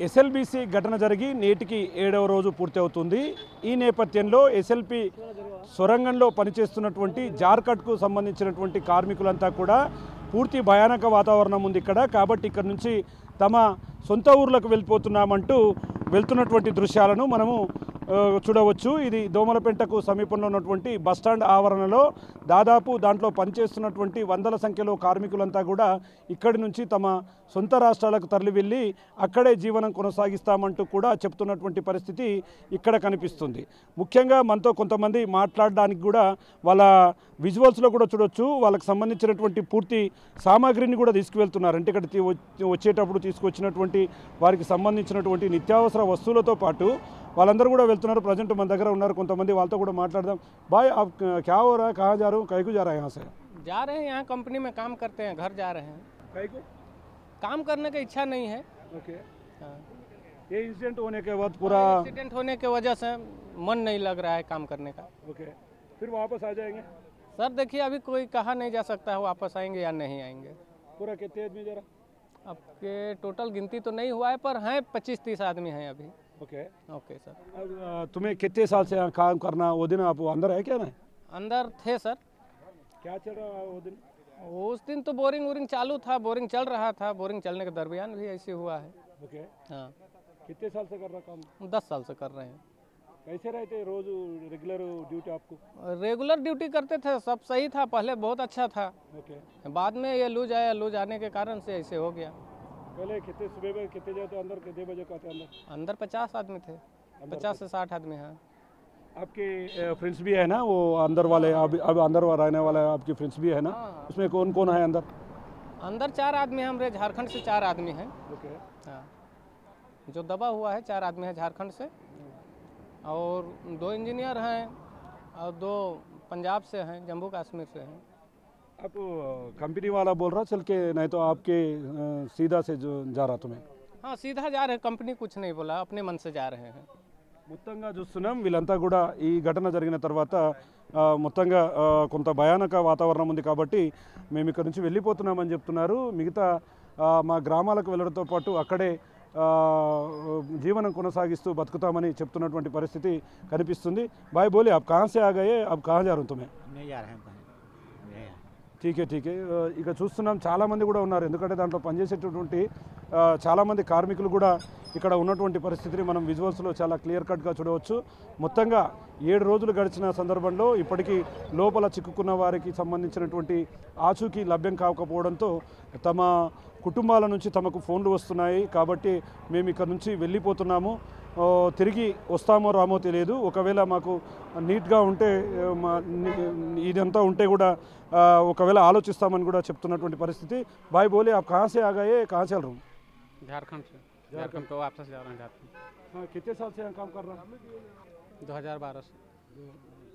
SLBC ఘటన జరిగి నేటికి 7వ రోజు పూర్తి అవుతుంది. ఈ నేపథ్యంలో ఎస్ఎల్పి సొరంగంలో పనిచేస్తున్నటువంటి జార్కట్కు సంబంధించినటువంటి కార్మికులంతా కూడా పూర్తి భయానక వాతావరణం ఉంది ఇక్కడ. కాబట్టి ఇక్కడ నుంచి తమ సొంత ఊర్లకు వెళ్ళిపోతున్నామంటూ వెళ్తున్నటువంటి దృశ్యాలను మనము చూడవచ్చు. ఇది దోమలపెంటకు సమీపంలో ఉన్నటువంటి బస్టాండ్ ఆవరణలో దాదాపు దాంట్లో పనిచేస్తున్నటువంటి వందల సంఖ్యలో కార్మికులంతా కూడా ఇక్కడి నుంచి తమ సొంత రాష్ట్రాలకు తరలి వెళ్ళి అక్కడే జీవనం కొనసాగిస్తామంటూ కూడా చెప్తున్నటువంటి పరిస్థితి ఇక్కడ కనిపిస్తుంది. ముఖ్యంగా మనతో కొంతమంది మాట్లాడడానికి కూడా వాళ్ళ విజువల్స్లో కూడా చూడొచ్చు. వాళ్ళకి సంబంధించినటువంటి పూర్తి సామాగ్రిని కూడా తీసుకువెళ్తున్నారు. అంటే ఇక్కడ వచ్చేటప్పుడు తీసుకొచ్చినటువంటి వారికి సంబంధించినటువంటి నిత్యావసర వస్తువులతో పాటు వాళ్ళందరూ కూడా వెళ్తున్నారు. ప్రజెంట్ మన దగ్గర ఉన్నారు కొంతమంది, వాళ్ళతో కూడా మాట్లాడదాం. भाई आप क्या हो रहा है, कहाँ जा रहे हो, कहीं को जा रहा है? यहाँ से जा रहे हैं, यहाँ कंपनी में काम करते हैं, घर जा रहे हैं। कहीं को काम करने की इच्छा नहीं है। ओके। हाँ। ये इंसिडेंट होने के बाद पूरा एक्सीडेंट होने की वजह से मन नहीं लग रहा है काम करने का। ओके, फिर वापस आ जाएंगे? सर देखिए अभी कोई कहा नहीं जा सकता है वापस आएंगे या नहीं आएंगे। पूरा कितने आदमी जरा? अब के टोटल गिनती तो नहीं हुआ है पर हैं 25-30 आदमी हैं अभी। Okay okay sir. अब तुम्हें कितने साल से यहाँ काम करना? वो दिन आप अंदर है क्या? नहीं, अंदर थे सर। क्या चल रहा है वो दिन? उस दिन तो बोरिंग वोरिंग चालू था, बोरिंग चल रहा था, बोरिंग चलने के दरमियान भी ऐसे हुआ है। ओके, हाँ। कितने साल से कर रहा काम? 10 साल से कर रहे हैं। कैसे रहते रोज रेगुलर ड्यूटी आपको? रेगुलर ड्यूटी करते थे, सब सही था, पहले बहुत अच्छा था। ओके, बाद में ये लूज आया, लूज आने के कारण से ऐसे हो गया। पहले कितने सुबह में कितने जाते अंदर, कितने बजे आते अंदर? अंदर 50 आदमी थे, 50 से 60 आदमी हैं। आपके फ्रेंड्स भी है ना वो अंदर वाले? अब अंदर रहने वाले आपके फ्रेंड्स भी है ना? हाँ। उसमें कौन कौन है अंदर? अंदर 4 आदमी हैं, हमारे झारखंड से 4 आदमी हैं। ओके, हाँ, जो दबा हुआ है 4 आदमी है झारखंड से, और 2 इंजीनियर हैं और 2 पंजाब से हैं, जम्मू कश्मीर से हैं। आप कंपनी वाला बोल रहा चल के, नहीं तो आपके सीधा से जो जा रहा तुम्हें? हाँ सीधा जा रहे हैं, कंपनी कुछ नहीं बोला, अपने मन से जा रहे हैं। మొత్తంగా చూస్తున్నాం వీళ్ళంతా కూడా ఈ ఘటన జరిగిన తర్వాత మొత్తంగా కొంత భయానక వాతావరణం ఉంది కాబట్టి మేము ఇక్కడ నుంచి వెళ్ళిపోతున్నామని చెప్తున్నారు. మిగతా మా గ్రామాలకు వెళ్ళడంతో పాటు అక్కడే జీవనం కొనసాగిస్తూ బతుకుతామని చెప్తున్నటువంటి పరిస్థితి కనిపిస్తుంది. బాయ్ బోలే आप कहाँ से आ गए, अब कहाँ जा रहे हो तुम्हें? नहीं जा रहे हैं ఠీకే ఠీకే. ఇక చూస్తున్నాం చాలామంది కూడా ఉన్నారు, ఎందుకంటే దాంట్లో పనిచేసేటటువంటి చాలామంది కార్మికులు కూడా ఇక్కడ ఉన్నటువంటి పరిస్థితిని మనం విజువల్స్లో చాలా క్లియర్ కట్గా చూడవచ్చు. మొత్తంగా 7 రోజులు గడిచిన సందర్భంలో ఇప్పటికీ లోపల చిక్కుకున్న వారికి సంబంధించినటువంటి ఆచూకీ లభ్యం కాకపోవడంతో తమ కుటుంబాల నుంచి తమకు ఫోన్లు వస్తున్నాయి. కాబట్టి మేము ఇక్కడ నుంచి వెళ్ళిపోతున్నాము, తిరిగి వస్తామో రామో తెలియదు. ఒకవేళ మాకు నీట్గా ఉంటే ఇదంతా ఉంటే కూడా ఒకవేళ ఆలోచిస్తామని కూడా చెప్తున్నటువంటి పరిస్థితి. బాయ్ బోలే आप कहाँ से आ गए, कहाँ चल रहे हो? झारखंड से, झारखंड को वापस जा रहे हैं झारखंड। हाँ, कितने साल से यहाँ काम कर रहा है? 2012 से।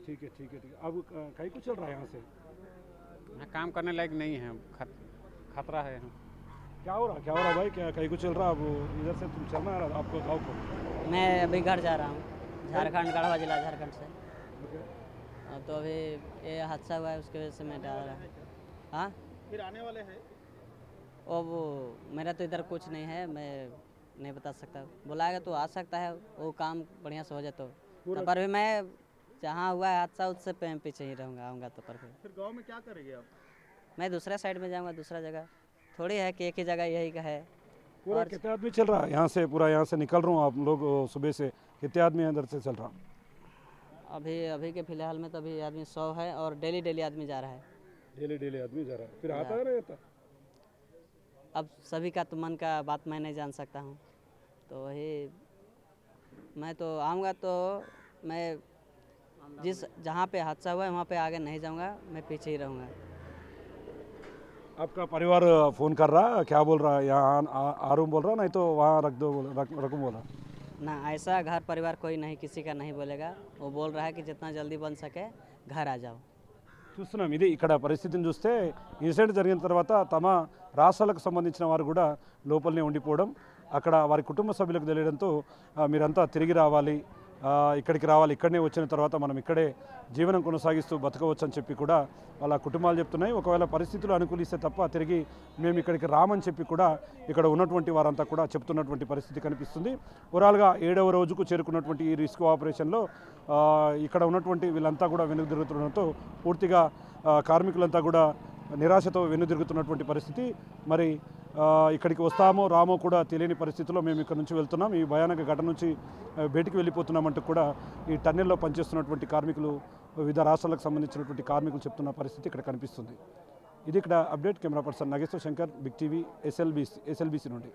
ठीक है ठीक है ठीक है. अब कहीं को चल रहा है यहाँ से? यहाँ काम करने लायक नहीं है, खतरा है यहाँ। क्या हो रहा भाई, क्या कहीं को चल रहा? अब इधर से तुम चलना है आपको गाँव को? मैं अभी घर जा रहा हूँ, झारखंड गढ़वा जिला झारखंड से। तो अभी ये हादसा हुआ है उसकी वजह से मैं डर रहा हूँ। हाँ फिर आने वाले हैं? और वो मेरा तो इधर कुछ नहीं है, मैं नहीं बता सकता। बुलाएगा तो आ सकता है, वो काम बढ़िया से हो जाए तो पर भी मैं जहाँ हुआ है हादसा उससे पीछे ही रहूँगा, आऊँगा तो पर फिर गांव में क्या करेंगे आप? मैं दूसरा साइड में जाऊँगा, दूसरा जगह थोड़ी है कि एक ही जगह यही का है। पूरा कितने आदमी चल रहा है यहाँ से? पूरा यहाँ से निकल रहा हूँ, आप लोग सुबह से कितने आदमी अंदर से चल रहा? अभी के फिलहाल में तो अभी आदमी 100 है और डेली आदमी जा रहा है। डेली आदमी जा रहा है, फिर आता है नहीं आता? अब सभी का तो मन का बात मैं नहीं जान सकता हूँ, तो वही मैं तो आऊँगा तो मैं जहाँ पे हादसा हुआ है वहाँ पे आगे नहीं जाऊँगा, मैं पीछे ही रहूँगा। आपका परिवार फ़ोन कर रहा, क्या बोल रहा है? यहाँ आ रूम बोल रहा, नहीं तो वहाँ रकूँ बोल रहा? ना ऐसा घर परिवार कोई नहीं, किसी का नहीं बोलेगा। वो बोल रहा है कि जितना जल्दी बन सके घर आ जाओ। చూస్తున్నాం ఇది ఇక్కడ పరిస్థితిని చూస్తే ఇన్సిడెంట్ జరిగిన తర్వాత తమ రాష్ట్రాలకు సంబంధించిన వారు కూడా లోపలనే ఉండిపోవడం, అక్కడ వారి కుటుంబ సభ్యులకు తెలియడంతో మీరంతా తిరిగి రావాలి, ఇక్కడికి రావాలి, ఇక్కడనే వచ్చిన తర్వాత మనం ఇక్కడే జీవనం కొనసాగిస్తూ బతకవచ్చు అని చెప్పి కూడా వాళ్ళ కుటుంబాలు చెప్తున్నాయి. ఒకవేళ పరిస్థితులు అనుకూలిస్తే తప్ప తిరిగి మేము ఇక్కడికి రామని చెప్పి కూడా ఇక్కడ ఉన్నటువంటి వారంతా కూడా చెప్తున్నటువంటి పరిస్థితి కనిపిస్తుంది. ఓవరాల్గా 7వ రోజుకు చేరుకున్నటువంటి ఈ రెస్క్యూ ఆపరేషన్లో ఇక్కడ ఉన్నటువంటి వీళ్ళంతా కూడా వెనుదిరుగుతుండడంతో పూర్తిగా కార్మికులంతా కూడా నిరాశతో వెనుదిరుగుతున్నటువంటి పరిస్థితి. మరి ఇక్కడికి వస్తామో రామో కూడా తెలియని పరిస్థితిలో మేము ఇక్కడ నుంచి వెళ్తున్నాం. ఈ భయానక ఘటన నుంచి బయటికి వెళ్ళిపోతున్నామంటూ కూడా ఈ టన్నెల్లో పనిచేస్తున్నటువంటి కార్మికులు, వివిధ రాష్ట్రాలకు సంబంధించినటువంటి కార్మికులు చెప్తున్న పరిస్థితి ఇక్కడ కనిపిస్తుంది. ఇది ఇక్కడ update. Camera person Nageshwar Shankar, big TV, SLBC నుండి.